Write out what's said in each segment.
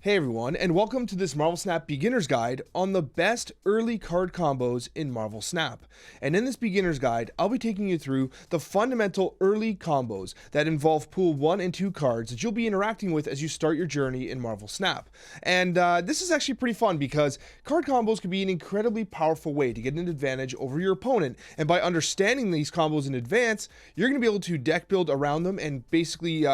Hey everyone, and welcome to this Marvel Snap Beginner's Guide on the best early card combos in Marvel Snap. And in this Beginner's Guide, I'll be taking you through the fundamental early combos that involve pool 1 and 2 cards that you'll be interacting with as you start your journey in Marvel Snap. And this is actually pretty fun because card combos can be an incredibly powerful way to get an advantage over your opponent. And by understanding these combos in advance, you're going to be able to deck build around them and basically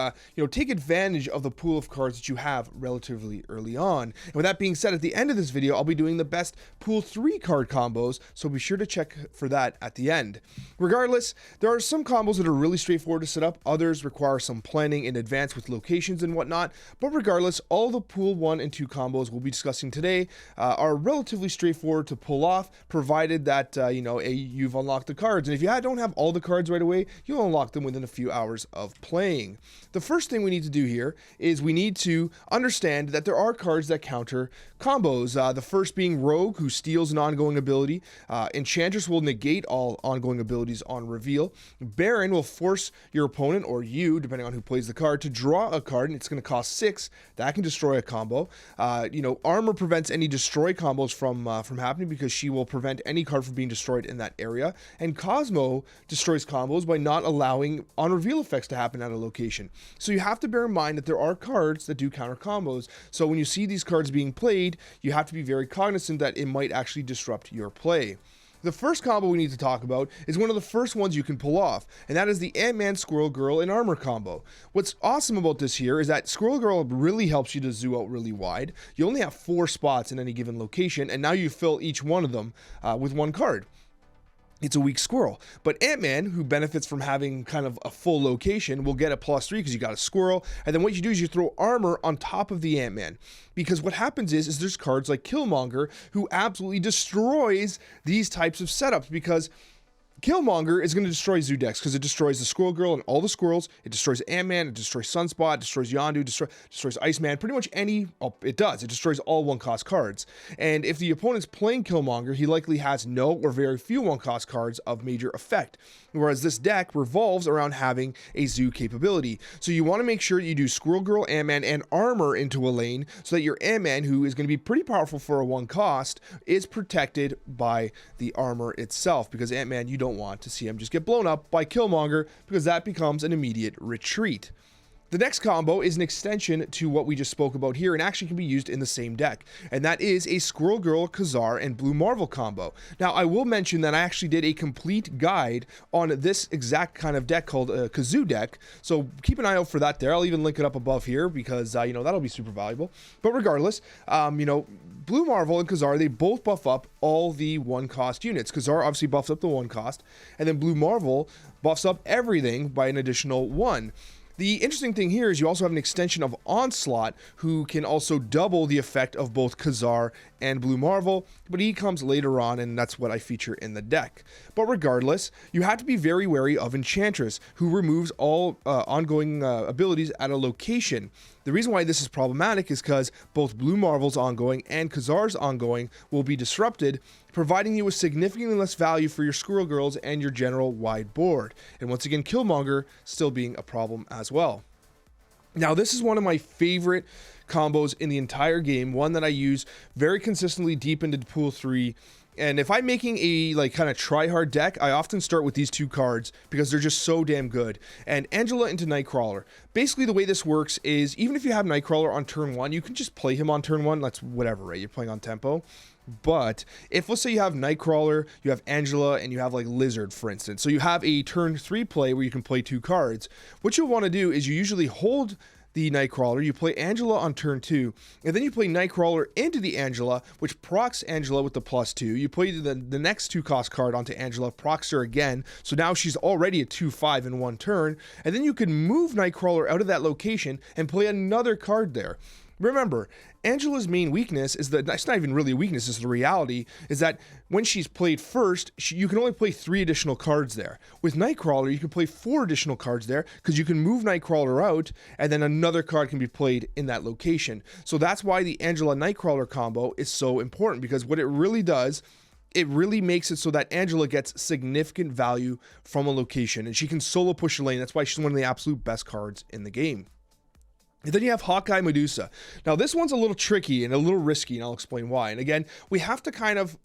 take advantage of the pool of cards that you have relatively early on. And with that being said, at the end of this video, I'll be doing the best pool 3 card combos, so be sure to check for that at the end. Regardless, there are some combos that are really straightforward to set up, others require some planning in advance with locations and whatnot, but regardless, all the pool 1 and 2 combos we'll be discussing today are relatively straightforward to pull off, provided that you've unlocked the cards. And if you don't have all the cards right away, you'll unlock them within a few hours of playing. The first thing we need to do here is we need to understand that there are cards that counter combos. The first being Rogue, who steals an ongoing ability. Enchantress will negate all ongoing abilities on reveal. Baron will force your opponent, or you, depending on who plays the card, to draw a card, and it's going to cost 6. That can destroy a combo. Armor prevents any destroy combos from happening because she will prevent any card from being destroyed in that area. And Cosmo destroys combos by not allowing on reveal effects to happen at a location. So you have to bear in mind that there are cards that do counter combos. So when you see these cards being played, you have to be very cognizant that it might actually disrupt your play. The first combo we need to talk about is one of the first ones you can pull off, and that is the Ant-Man Squirrel Girl in Armor combo. What's awesome about this here is that Squirrel Girl really helps you to zoo out really wide. You only have 4 spots in any given location, and now you fill each one of them with one card. It's a weak squirrel. But Ant-Man, who benefits from having kind of a full location, will get a +3 because you got a squirrel. And then what you do is you throw armor on top of the Ant-Man. Because what happens is there's cards like Killmonger who absolutely destroys these types of setups, because Killmonger is going to destroy zoo decks because it destroys the Squirrel Girl and all the squirrels. It destroys Ant-Man, it destroys Sunspot, it destroys Yondu, destroys Iceman, pretty much any, it does. It destroys all 1-cost cards. And if the opponent's playing Killmonger, he likely has no or very few 1-cost cards of major effect. Whereas this deck revolves around having a zoo capability. So you want to make sure you do Squirrel Girl, Ant-Man, and armor into a lane so that your Ant-Man, who is going to be pretty powerful for a 1-cost, is protected by the armor itself. Because Ant-Man, you don't want to see him just get blown up by Killmonger, because that becomes an immediate retreat. The next combo is an extension to what we just spoke about here and actually can be used in the same deck, and that is a Squirrel Girl, Khazar, and Blue Marvel combo. Now, I will mention that I actually did a complete guide on this exact kind of deck called a Kazoo deck, so keep an eye out for that there. I'll even link it up above here because, that'll be super valuable. But regardless, Blue Marvel and Khazar, they both buff up all the 1-cost units. Khazar obviously buffs up the 1-cost, and then Blue Marvel buffs up everything by an additional 1. The interesting thing here is you also have an extension of Onslaught, who can also double the effect of both Khazar and Blue Marvel, but he comes later on, and that's what I feature in the deck. But regardless, you have to be very wary of Enchantress, who removes all ongoing abilities at a location. The reason why this is problematic is because both Blue Marvel's ongoing and Khazar's ongoing will be disrupted, providing you with significantly less value for your Squirrel Girls and your general wide board. And once again, Killmonger still being a problem as well. Now, this is one of my favorite combos in the entire game, one that I use very consistently deep into pool 3. And if I'm making a kind of try-hard deck, I often start with these 2 cards because they're just so damn good. And Angela into Nightcrawler. Basically, the way this works is even if you have Nightcrawler on turn 1, you can just play him on turn 1. That's whatever, right? You're playing on tempo. But if, let's say, you have Nightcrawler, you have Angela, and you have Lizard, for instance. So you have a turn 3 play where you can play 2 cards. What you'll want to do is you usually hold the Nightcrawler, you play Angela on turn 2, and then you play Nightcrawler into the Angela, which procs Angela with the +2. You play the next 2-cost card onto Angela, procs her again, so now she's already a 2/5 in one turn, and then you can move Nightcrawler out of that location and play another card there. Remember, Angela's main weakness is that it's not even really a weakness, it's the reality, is that when she's played first, you can only play 3 additional cards there. With Nightcrawler, you can play 4 additional cards there because you can move Nightcrawler out and then another card can be played in that location. So that's why the Angela Nightcrawler combo is so important, because what it really does, it really makes it so that Angela gets significant value from a location and she can solo push a lane. That's why she's one of the absolute best cards in the game. And then you have Hawkeye Medusa. Now, this one's a little tricky and a little risky, and I'll explain why. And again, we have to kind of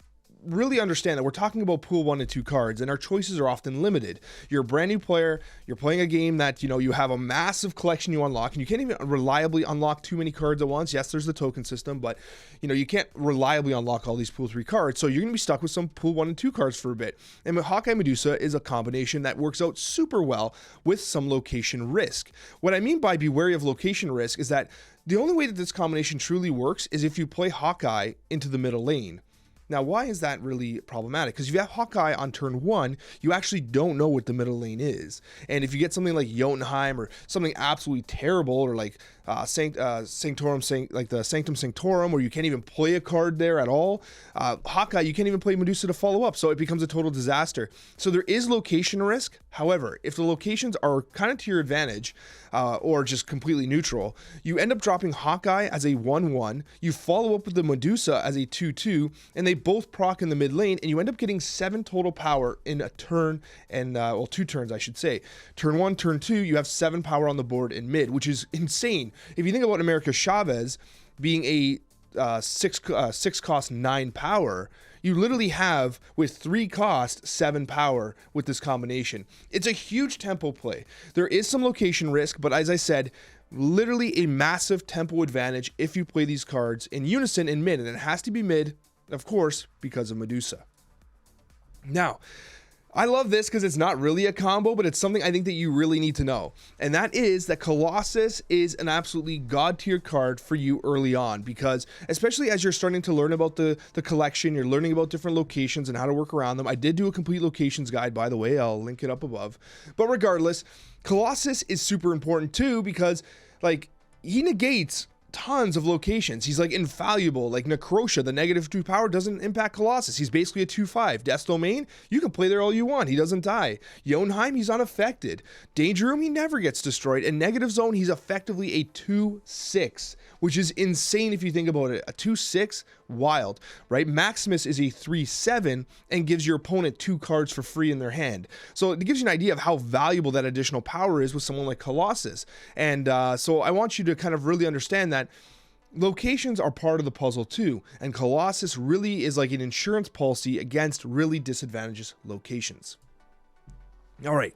really understand that we're talking about pool 1 and 2 cards, and our choices are often limited. You're a brand new player, you're playing a game that, you have a massive collection you unlock, and you can't even reliably unlock too many cards at once. Yes, there's the token system, but you can't reliably unlock all these pool 3 cards, so you're going to be stuck with some pool 1 and 2 cards for a bit. And Hawkeye Medusa is a combination that works out super well with some location risk. What I mean by be wary of location risk is that the only way that this combination truly works is if you play Hawkeye into the middle lane. Now, why is that really problematic? Because if you have Hawkeye on turn 1, you actually don't know what the middle lane is. And if you get something like Jotunheim or something absolutely terrible, or like Sanctorum, like the Sanctum Sanctorum, where you can't even play a card there at all, Hawkeye, you can't even play Medusa to follow up, so it becomes a total disaster. So there is location risk. However, if the locations are kind of to your advantage, or just completely neutral, you end up dropping Hawkeye as a 1-1, you follow up with the Medusa as a 2-2, and they both proc in the mid lane, and you end up getting 7 total power in a turn, and 2 turns, I should say. Turn 1, turn 2, you have 7 power on the board in mid, which is insane. If you think about America Chavez being a 6 cost 9 power, you literally have, with 3 cost, 7 power with this combination. It's a huge tempo play. There is some location risk, but as I said, literally a massive tempo advantage if you play these cards in unison in mid, and it has to be mid, of course, because of Medusa. Now, I love this because it's not really a combo, but it's something I think that you really need to know. And that is that Colossus is an absolutely god tier card for you early on, because especially as you're starting to learn about the collection, you're learning about different locations and how to work around them. I did do a complete locations guide, by the way, I'll link it up above. But regardless, Colossus is super important too, because he negates tons of locations. He's infallible. Like Necrotia, the -2 power doesn't impact Colossus. He's basically a 2/5. Death's Domain, you can play there all you want. He doesn't die. Jotunheim, he's unaffected. Danger Room, he never gets destroyed. And Negative Zone, he's effectively a 2/6, which is insane if you think about it. A 2/6, wild, right? Maximus is a 3/7 and gives your opponent 2 cards for free in their hand. So it gives you an idea of how valuable that additional power is with someone like Colossus. And so I want you to kind of really understand that locations are part of the puzzle too, and Colossus really is like an insurance policy against really disadvantageous locations. All right,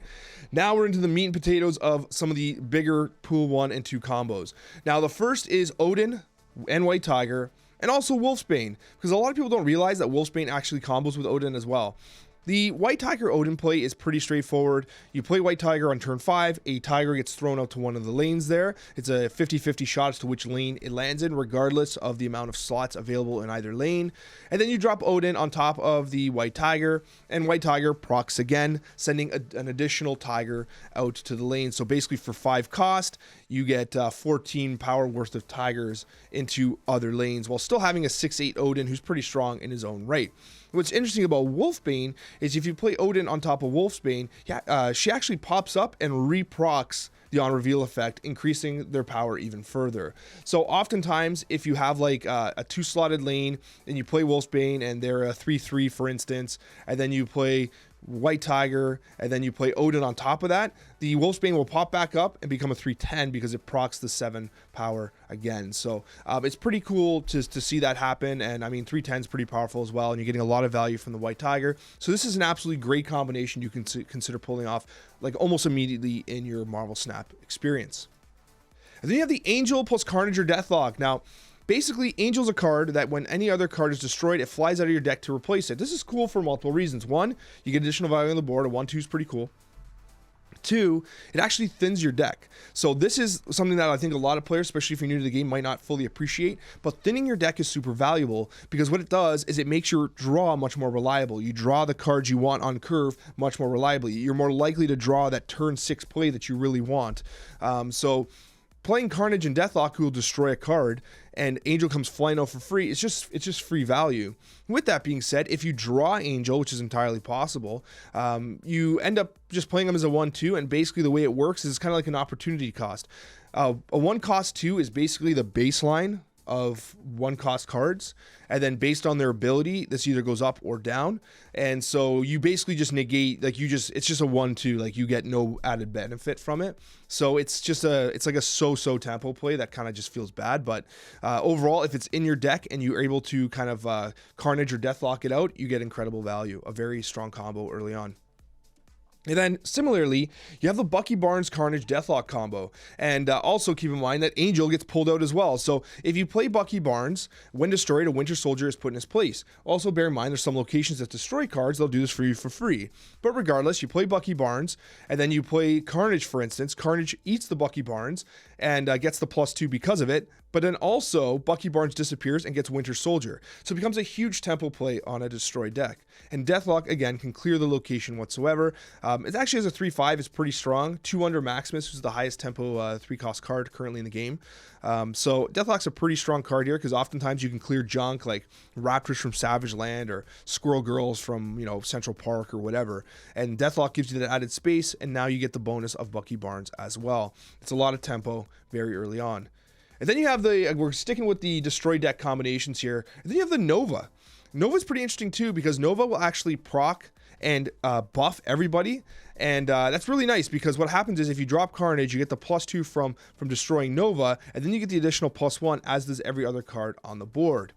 now we're into the meat and potatoes of some of the bigger pool 1 and 2 combos. Now the first is Odin and White Tiger, and also Wolfsbane, because a lot of people don't realize that Wolfsbane actually combos with Odin as well. The White Tiger Odin play is pretty straightforward. You play White Tiger on turn 5, a Tiger gets thrown out to one of the lanes there. It's a 50-50 shot as to which lane it lands in, regardless of the amount of slots available in either lane. And then you drop Odin on top of the White Tiger, and White Tiger procs again, sending an additional Tiger out to the lane. So basically for 5 cost, you get 14 power worth of Tigers into other lanes, while still having a 6/8 Odin who's pretty strong in his own right. What's interesting about Wolfsbane is if you play Odin on top of Wolfsbane, she actually pops up and re-procs the on reveal effect, increasing their power even further. So oftentimes, if you have a 2-slotted lane and you play Wolfsbane and they're a 3/3, for instance, and then you play White Tiger, and then you play Odin on top of that, the Wolfsbane will pop back up and become a 3/10 because it procs the 7 power again. So it's pretty cool to see that happen, and I mean 3/10 is pretty powerful as well, and you're getting a lot of value from the White Tiger. So this is an absolutely great combination you can consider pulling off almost immediately in your Marvel Snap experience. And then you have the Angel plus Carnage or Deathlock. Now, basically, Angel's a card that when any other card is destroyed, it flies out of your deck to replace it. This is cool for multiple reasons. 1, you get additional value on the board. A 1/2 is pretty cool. 2, it actually thins your deck. So this is something that I think a lot of players, especially if you're new to the game, might not fully appreciate. But thinning your deck is super valuable, because what it does is it makes your draw much more reliable. You draw the cards you want on curve much more reliably. You're more likely to draw that turn 6 play that you really want. So playing Carnage and Deathlock, who will destroy a card, and Angel comes flying out for free, it's just free value. With that being said, if you draw Angel, which is entirely possible, you end up just playing him as a 1/2, and basically the way it works is kind of like an opportunity cost. A 1 cost 2 is basically the baseline of 1-cost cards, and then based on their ability, this either goes up or down. And so you basically just negate, like it's just a 1-2, like you get no added benefit from it. So it's like a so-so tempo play that kind of just feels bad. But overall, if it's in your deck and you're able to kind of Carnage or Deathlock it out, you get incredible value. A very strong combo early on. And then similarly, you have the Bucky Barnes Carnage Deathlock combo. And also keep in mind that Angel gets pulled out as well. So if you play Bucky Barnes, when destroyed, a Winter Soldier is put in his place. Also bear in mind there's some locations that destroy cards, they'll do this for you for free. But regardless, you play Bucky Barnes, and then you play Carnage, for instance. Carnage eats the Bucky Barnes and gets the +2 because of it. But then also, Bucky Barnes disappears and gets Winter Soldier. So it becomes a huge tempo play on a destroyed deck. And Deathlock, again, can clear the location whatsoever. It actually has a 3/5, it's pretty strong. 2 under Maximus, who's the highest tempo 3-cost card currently in the game. So Deathlock's a pretty strong card here, because oftentimes you can clear junk like Raptors from Savage Land or Squirrel Girls from, Central Park or whatever. And Deathlock gives you that added space, and now you get the bonus of Bucky Barnes as well. It's a lot of tempo very early on. And then you have we're sticking with the destroy deck combinations here. And then you have the Nova. Nova's pretty interesting too, because Nova will actually proc and buff everybody. And that's really nice, because what happens is if you drop Carnage, you get the +2 from destroying Nova, and then you get the additional +1, as does every other card on the board.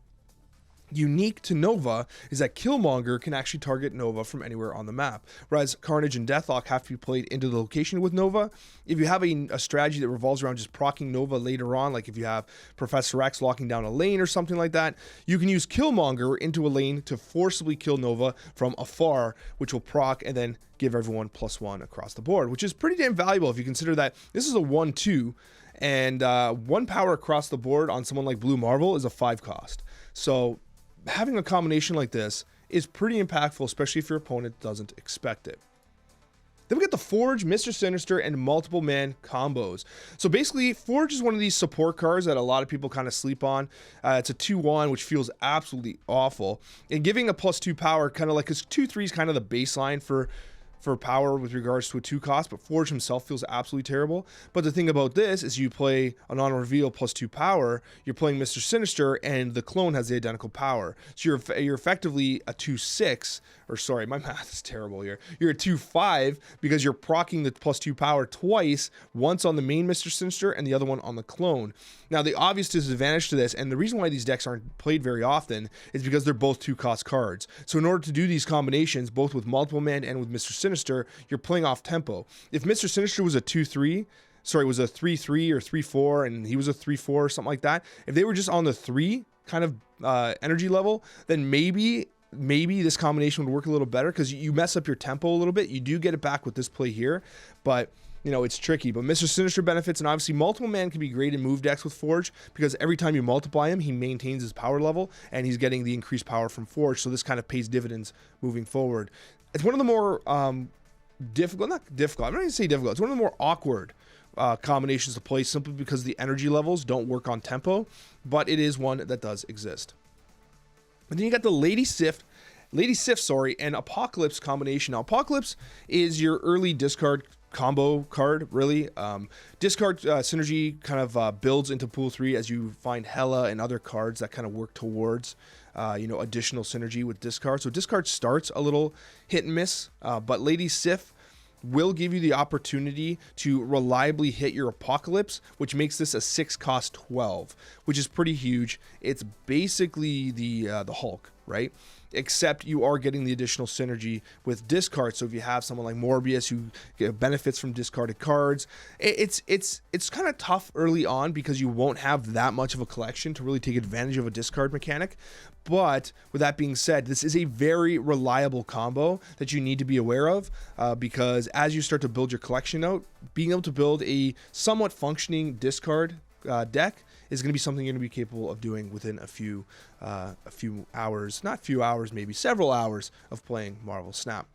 Unique to Nova is that Killmonger can actually target Nova from anywhere on the map, whereas Carnage and Deathlock have to be played into the location with Nova. If you have a strategy that revolves around just proccing Nova later on, like if you have Professor X locking down a lane or something like that, you can use Killmonger into a lane to forcibly kill Nova from afar, which will proc and then give everyone +1 across the board, which is pretty damn valuable if you consider that this is a 1/2, and 1 power across the board on someone like Blue Marvel is a 5-cost. So having a combination like this is pretty impactful, especially if your opponent doesn't expect it. Then we get the Forge, Mr. Sinister, and Multiple Man combos. So basically, Forge is one of these support cards that a lot of people kind of sleep on. It's a 2/1, which feels absolutely awful. And giving a +2 power, kind of like, because 2/3 is kind of the baseline for power with regards to a 2-cost, but Forge himself feels absolutely terrible. But the thing about this is you play an on-reveal +2 power, you're playing Mr. Sinister, and the clone has the identical power. So you're effectively a 2/6, or sorry, my math is terrible here. You're a 2/5 because you're proccing the +2 power twice, once on the main Mr. Sinister and the other one on the clone. Now, the obvious disadvantage to this, and the reason why these decks aren't played very often, is because they're both 2-cost cards. So in order to do these combinations, both with Multiple Man and with Mr. Sinister, you're playing off tempo. If Mr. Sinister was a 2/3, was a 3/3 or 3/4, and he was a 3/4 or something like that, if they were just on the 3 kind of energy level, then maybe this combination would work a little better, because you mess up your tempo a little bit. You do get it back with this play here, but it's tricky. But Mr. Sinister benefits, and obviously Multiple Man can be great in move decks with Forge, because every time you multiply him, he maintains his power level, and he's getting the increased power from Forge, so this kind of pays dividends moving forward. It's one of the more I'm not going to say difficult, it's one of the more awkward combinations to play, simply because the energy levels don't work on tempo, but it is one that does exist. And then you got the Lady Sif, and Apocalypse combination. Now, Apocalypse is your early discard combo card, really. Discard synergy kind of builds into pool 3 as you find Hela and other cards that kind of work towards additional synergy with discard. So discard starts a little hit and miss, but Lady Sif will give you the opportunity to reliably hit your Apocalypse, which makes this a 6-cost 12, which is pretty huge. It's basically the Hulk, right? Except you are getting the additional synergy with discard. So if you have someone like Morbius who benefits from discarded cards, it's kind of tough early on, because you won't have that much of a collection to really take advantage of a discard mechanic. But with that being said, this is a very reliable combo that you need to be aware of, because as you start to build your collection out, being able to build a somewhat functioning discard deck is going to be something you're going to be capable of doing within a few hours, not few hours, maybe several hours of playing Marvel Snap.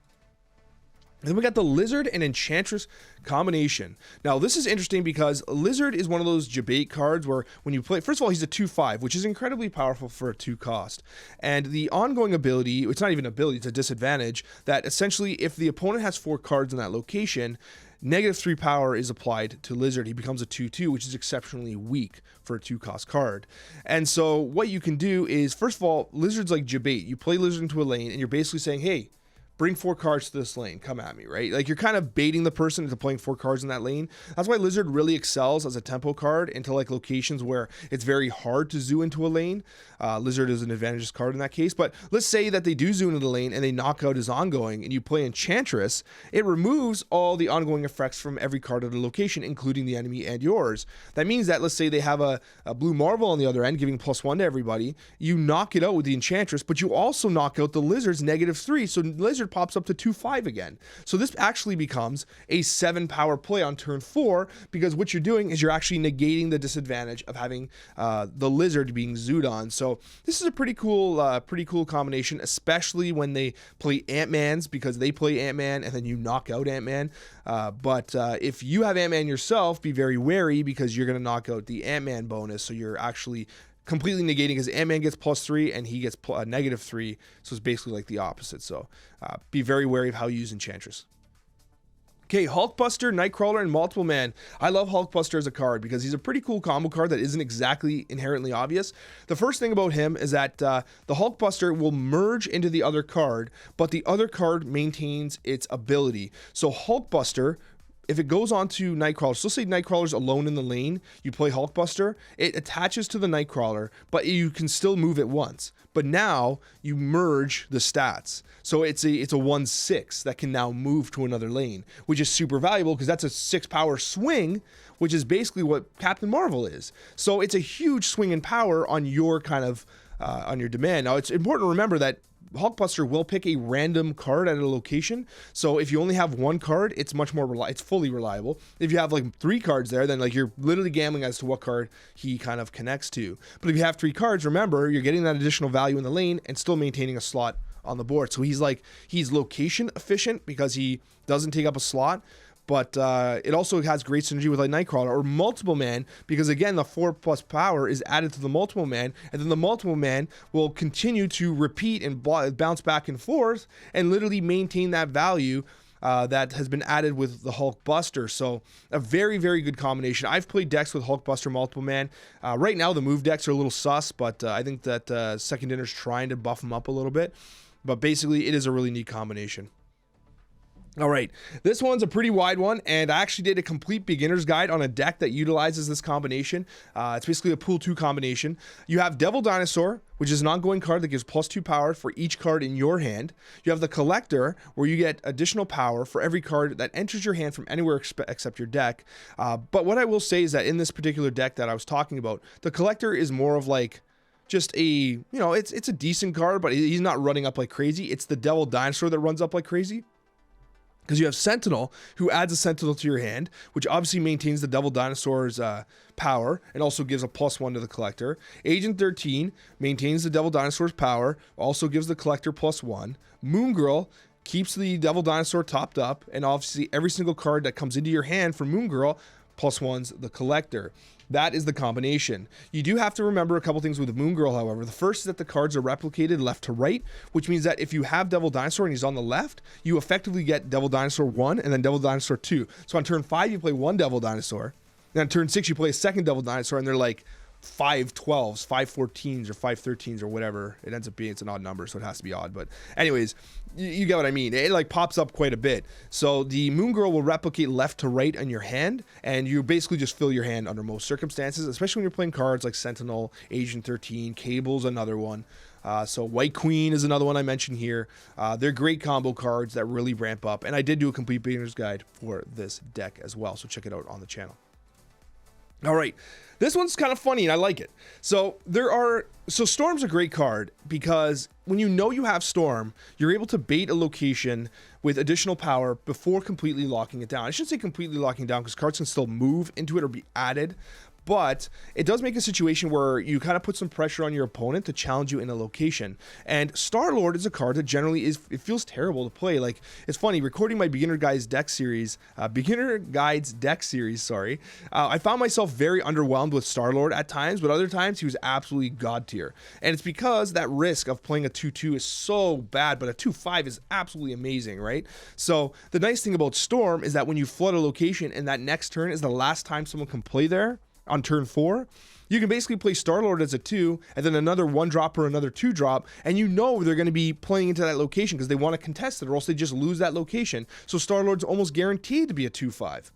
And then we got the Lizard and Enchantress combination. Now, this is interesting because Lizard is one of those debate cards where when you play, first of all, he's a 2/5, which is incredibly powerful for a 2-cost. And the ongoing ability, it's not even an ability, it's a disadvantage, that essentially if the opponent has 4 cards in that location, -3 power is applied to Lizard. He becomes a 2/2, which is exceptionally weak for a 2-cost card. And so what you can do is, first of all, Lizard's like Jabate. You play Lizard into a lane, and you're basically saying, hey, bring 4 cards to this lane, come at me, right? Like, you're kind of baiting the person into playing 4 cards in that lane. That's why Lizard really excels as a tempo card into like locations where it's very hard to zoo into a lane. Lizard is an advantageous card in that case. But let's say that they do zoo into the lane and they knock out his ongoing, and you play Enchantress. It removes all the ongoing effects from every card of the location, including the enemy and yours. That means that, let's say they have a blue Marvel on the other end, giving +1 to everybody. You knock it out with the Enchantress, but you also knock out the Lizard's -3. So Lizard pops up to 2/5 again. So this actually becomes a 7 power play on turn 4, because what you're doing is you're actually negating the disadvantage of having the Lizard being zooed on. So this is a pretty cool combination, especially when they play Ant-Mans, because they play Ant-Man and then you knock out Ant-Man. But if you have Ant-Man yourself, be very wary, because you're going to knock out the Ant-Man bonus. So you're actually completely negating, because Ant-Man gets +3 and he gets -3, so it's basically like the opposite. So be very wary of how you use Enchantress. Okay, Hulkbuster, Nightcrawler, and Multiple Man. I love Hulkbuster as a card because he's a pretty cool combo card that isn't exactly inherently obvious. The first thing about him is that the Hulkbuster will merge into the other card, but the other card maintains its ability. So Hulkbuster, if it goes on to Nightcrawler, so say Nightcrawler's alone in the lane, you play Hulkbuster, it attaches to the Nightcrawler, but you can still move it once. But now you merge the stats. So it's a 1/6 that can now move to another lane, which is super valuable because that's a 6 power swing, which is basically what Captain Marvel is. So it's a huge swing in power on your kind of, on your demand. Now it's important to remember that Hulkbuster will pick a random card at a location. So if you only have 1 card, it's much more it's fully reliable. If you have like 3 cards there, then like you're literally gambling as to what card he kind of connects to. But if you have 3 cards, remember, you're getting that additional value in the lane and still maintaining a slot on the board. So he's location efficient because he doesn't take up a slot. But it also has great synergy with like Nightcrawler or Multiple Man, because again, the 4+ power is added to the Multiple Man, and then the Multiple Man will continue to repeat and bounce back and forth and literally maintain that value that has been added with the Hulkbuster. So a very, very good combination. I've played decks with Hulkbuster, Multiple Man. Right now, the move decks are a little sus, but I think that Second Dinner's trying to buff them up a little bit. But basically, it is a really neat combination. All right, this one's a pretty wide one, and I actually did a complete beginner's guide on a deck that utilizes this combination. It's basically a pool 2 combination. You have Devil Dinosaur, which is an ongoing card that gives +2 power for each card in your hand. You have the Collector, where you get additional power for every card that enters your hand from anywhere except your deck. But what I will say is that in this particular deck that I was talking about, the Collector is more of like just a, it's a decent card, but he's not running up like crazy. It's the Devil Dinosaur that runs up like crazy. Because you have Sentinel, who adds a Sentinel to your hand, which obviously maintains the Devil Dinosaur's power and also gives a +1 to the Collector. Agent 13 maintains the Devil Dinosaur's power, also gives the Collector +1. Moon Girl keeps the Devil Dinosaur topped up, and obviously every single card that comes into your hand from Moon Girl +1's the Collector. That is the combination. You do have to remember a couple things with the Moon Girl, however. The first is that the cards are replicated left to right, which means that if you have Devil Dinosaur and he's on the left, you effectively get Devil Dinosaur 1 and then Devil Dinosaur 2. So on turn 5, you play 1 Devil Dinosaur. Then on turn 6, you play a second Devil Dinosaur, and they're like 5 12s, 5 14s, or 5 13s, or whatever it ends up being. It's an odd number, so it has to be odd. But anyways, you get what I mean. It like pops up quite a bit. So the Moon Girl will replicate left to right on your hand, and you basically just fill your hand under most circumstances, especially when you're playing cards like Sentinel, Agent 13, Cable's another one. So White Queen is another one I mentioned here. They're great combo cards that really ramp up, and I did do a complete beginner's guide for this deck as well, so check it out on the channel. All right, this one's kind of funny and I like it. So Storm's a great card because when you have Storm, you're able to bait a location with additional power before completely locking it down. I shouldn't say completely locking it down because cards can still move into it or be added, but it does make a situation where you kind of put some pressure on your opponent to challenge you in a location. And Star-Lord is a card that generally it feels terrible to play. Like, it's funny, recording my beginner guides deck series, I found myself very underwhelmed with Star-Lord at times, but other times he was absolutely god tier. And it's because that risk of playing a 2/2 is so bad, but a 2/5 is absolutely amazing, right? So the nice thing about Storm is that when you flood a location and that next turn is the last time someone can play there on turn 4, you can basically play Star-Lord as a 2 and then another 1-drop or another 2-drop, and you know they're going to be playing into that location because they want to contest it, or else they just lose that location. So Star-Lord's almost guaranteed to be a 2/5.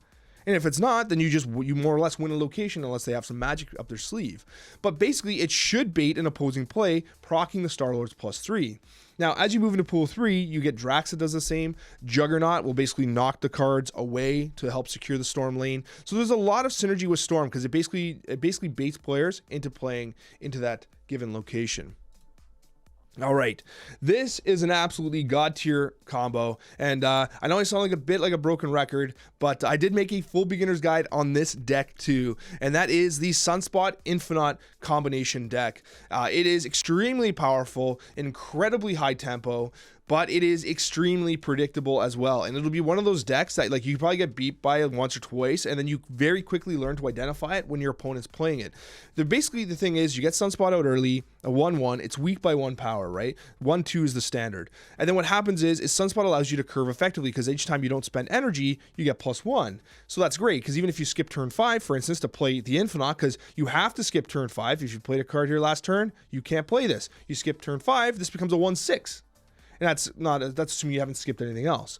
And if it's not, then you more or less win a location unless they have some magic up their sleeve. But basically, it should bait an opposing play, proccing the Star-Lords +3. Now, as you move into pool 3, you get Drax that does the same. Juggernaut will basically knock the cards away to help secure the Storm lane. So there's a lot of synergy with Storm because it basically baits players into playing into that given location. All right, this is an absolutely god tier combo, and I know I sound like a bit like a broken record, but I did make a full beginner's guide on this deck too, and that is the Sunspot Infinite combination deck. It is extremely powerful, incredibly high tempo, but it is extremely predictable as well. And it'll be one of those decks that, like, you probably get beat by it once or twice, and then you very quickly learn to identify it when your opponent's playing it. Basically, the thing is, you get Sunspot out early, a 1/1, it's weak by 1 power, right? 1/2 is the standard. And then what happens is Sunspot allows you to curve effectively, because each time you don't spend energy, you get +1. So that's great, because even if you skip turn 5, for instance, to play the Infinite, because you have to skip turn 5. If you played a card here last turn, you can't play this. You skip turn 5, this becomes a 1/6. And that's assuming you haven't skipped anything else.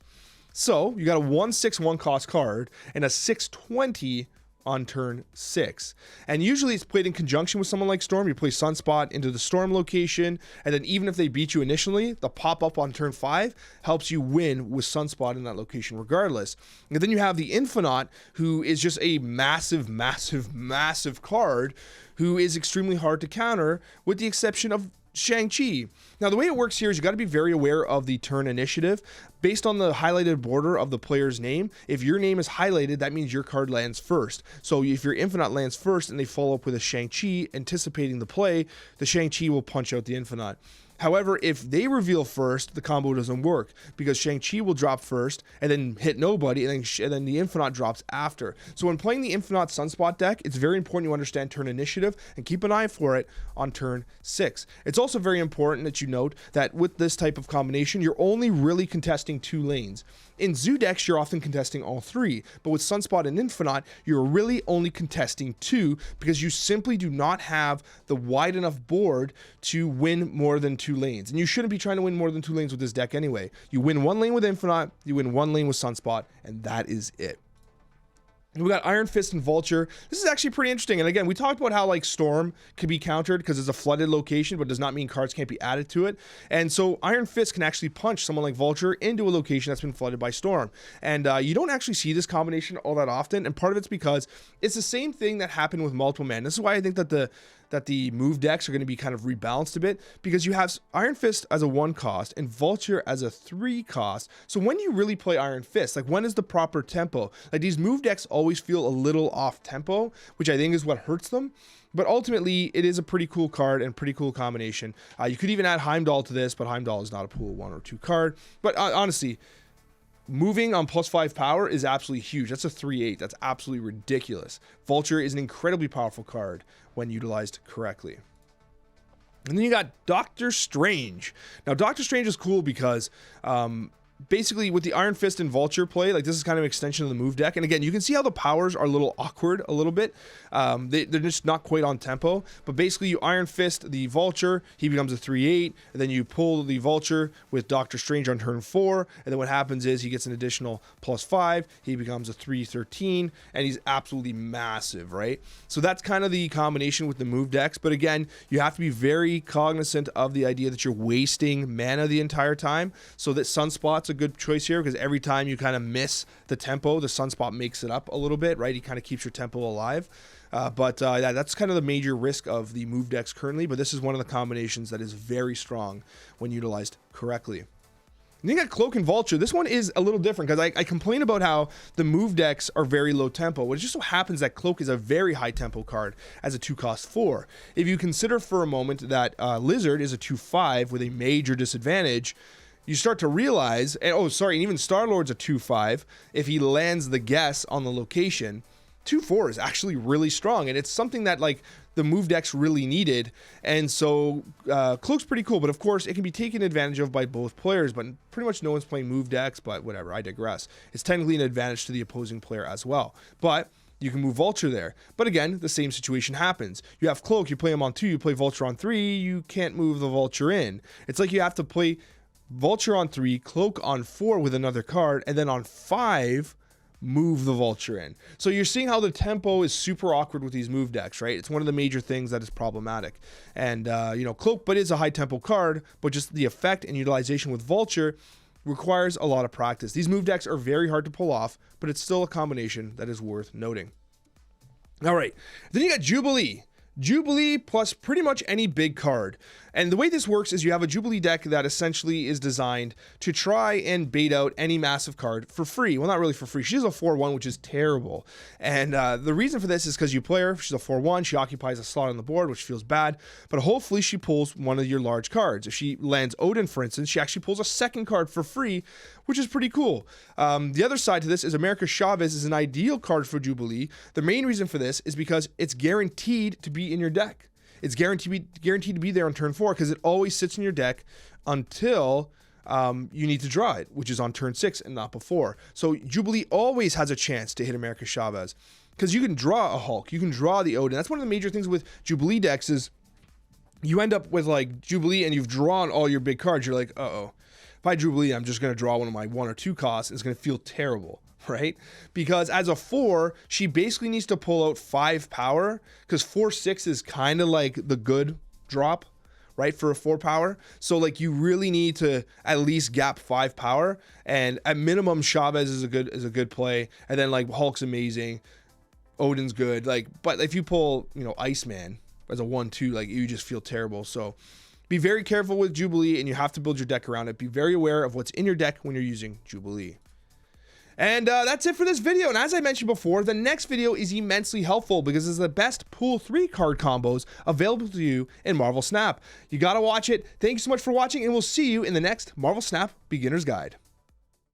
So you got a 1/6 1-cost card and a 6/20 on turn 6. And usually it's played in conjunction with someone like Storm. You play Sunspot into the Storm location, and then even if they beat you initially, the pop-up on turn 5 helps you win with Sunspot in that location regardless. And then you have the Infinite, who is just a massive, massive, massive card who is extremely hard to counter, with the exception of Shang-Chi. Now, the way it works here is you got to be very aware of the turn initiative. Based on the highlighted border of the player's name, if your name is highlighted, that means your card lands first. So if your Infinite lands first and they follow up with a Shang-Chi anticipating the play, the Shang-Chi will punch out the Infinite. However, if they reveal first, the combo doesn't work, because Shang-Chi will drop first and then hit nobody, and then the Infinite drops after. So when playing the Infinite Sunspot deck, it's very important you understand turn initiative and keep an eye for it on turn 6. It's also very important that you note that with this type of combination, you're only really contesting 2 lanes. In Zoo decks, you're often contesting all 3, but with Sunspot and Infinite, you're really only contesting 2 because you simply do not have the wide enough board to win more than 2 lanes. And you shouldn't be trying to win more than 2 lanes with this deck anyway. You win 1 lane with Infinite, you win 1 lane with Sunspot, and that is it. We got Iron Fist and Vulture. This is actually pretty interesting. And again, we talked about how like Storm can be countered because it's a flooded location, but does not mean cards can't be added to it. And so Iron Fist can actually punch someone like Vulture into a location that's been flooded by Storm. And you don't actually see this combination all that often. And part of it's because it's the same thing that happened with Multiple Man. This is why I think that the move decks are going to be kind of rebalanced a bit, because you have Iron Fist as a 1 cost and Vulture as a 3 cost. So when you really play Iron Fist, like when is the proper tempo? Like these move decks always feel a little off tempo, which I think is what hurts them. But ultimately, it is a pretty cool card and pretty cool combination. You could even add Heimdall to this, but Heimdall is not a pool 1 or 2 card. But honestly, moving on +5 power is absolutely huge. That's a 3/8. That's absolutely ridiculous. Vulture is an incredibly powerful card when utilized correctly. And then you got Doctor Strange. Now, Doctor Strange is cool because basically with the Iron Fist and Vulture play, like this is kind of an extension of the move deck. And again, you can see how the powers are a little awkward a little bit. They're just not quite on tempo. But basically you Iron Fist the Vulture, he becomes a 3/8, and then you pull the Vulture with Doctor Strange on turn 4, and then what happens is he gets an additional +5, he becomes a 3/13, and he's absolutely massive, right? So that's kind of the combination with the move decks. But again, you have to be very cognizant of the idea that you're wasting mana the entire time. So that Sunspot's a good choice here, because every time you kind of miss the tempo, the Sunspot makes it up a little bit, right? He kind of keeps your tempo alive. But that's kind of the major risk of the move decks currently, but this is one of the combinations that is very strong when utilized correctly. Then you got Cloak and Vulture. This one is a little different because I complain about how the move decks are very low tempo. It just so happens that Cloak is a very high tempo card as a 2-cost 4. If you consider for a moment that Lizard is a 2-5 with a major disadvantage, you start to realize, and even Star-Lord's a 2-5 if he lands the guess on the location. 2-4 is actually really strong, and it's something that like the move decks really needed, and so Cloak's pretty cool, but of course it can be taken advantage of by both players, but pretty much no one's playing move decks, but whatever, I digress. It's technically an advantage to the opposing player as well, but you can move Vulture there. But again, the same situation happens. You have Cloak, you play him on 2, you play Vulture on 3, you can't move the Vulture in. It's like you have to play Vulture on 3, Cloak on 4 with another card, and then on 5, move the Vulture in. So you're seeing how the tempo is super awkward with these move decks, right? It's one of the major things that is problematic. And, Cloak, but is a high tempo card, but just the effect and utilization with Vulture requires a lot of practice. These move decks are very hard to pull off, but it's still a combination that is worth noting. All right, then you got Jubilee. Jubilee plus pretty much any big card. And the way this works is you have a Jubilee deck that essentially is designed to try and bait out any massive card for free. Well, not really for free. She's a 4-1, which is terrible. And the reason for this is because you play her. She's a 4-1. She occupies a slot on the board, which feels bad. But hopefully she pulls one of your large cards. If she lands Odin, for instance, she actually pulls a second card for free, which is pretty cool. The other side to this is America Chavez is an ideal card for Jubilee. The main reason for this is because it's guaranteed to be in your deck. It's guaranteed to be there on turn 4 because it always sits in your deck until you need to draw it, which is on turn 6 and not before. So Jubilee always has a chance to hit America Chavez because you can draw a Hulk, you can draw the Odin. That's one of the major things with Jubilee decks is you end up with like Jubilee and you've drawn all your big cards. You're like, uh-oh. If I Jubilee, I'm just going to draw one of my 1 or 2 costs. It's going to feel terrible, right? Because as a 4, she basically needs to pull out 5 power because 4/6 is kind of like the good drop, right, for a 4 power. So like you really need to at least gap 5 power, and at minimum Chavez is a good play, and then like Hulk's amazing, Odin's good, like, but if you pull Iceman as a 1/2, like you just feel terrible. So be very careful with Jubilee, and you have to build your deck around it. Be very aware of what's in your deck when you're using Jubilee. And that's it for this video. And as I mentioned before, the next video is immensely helpful because it's the best pool 3 card combos available to you in Marvel Snap. You got to watch it. Thank you so much for watching, and we'll see you in the next Marvel Snap Beginner's Guide.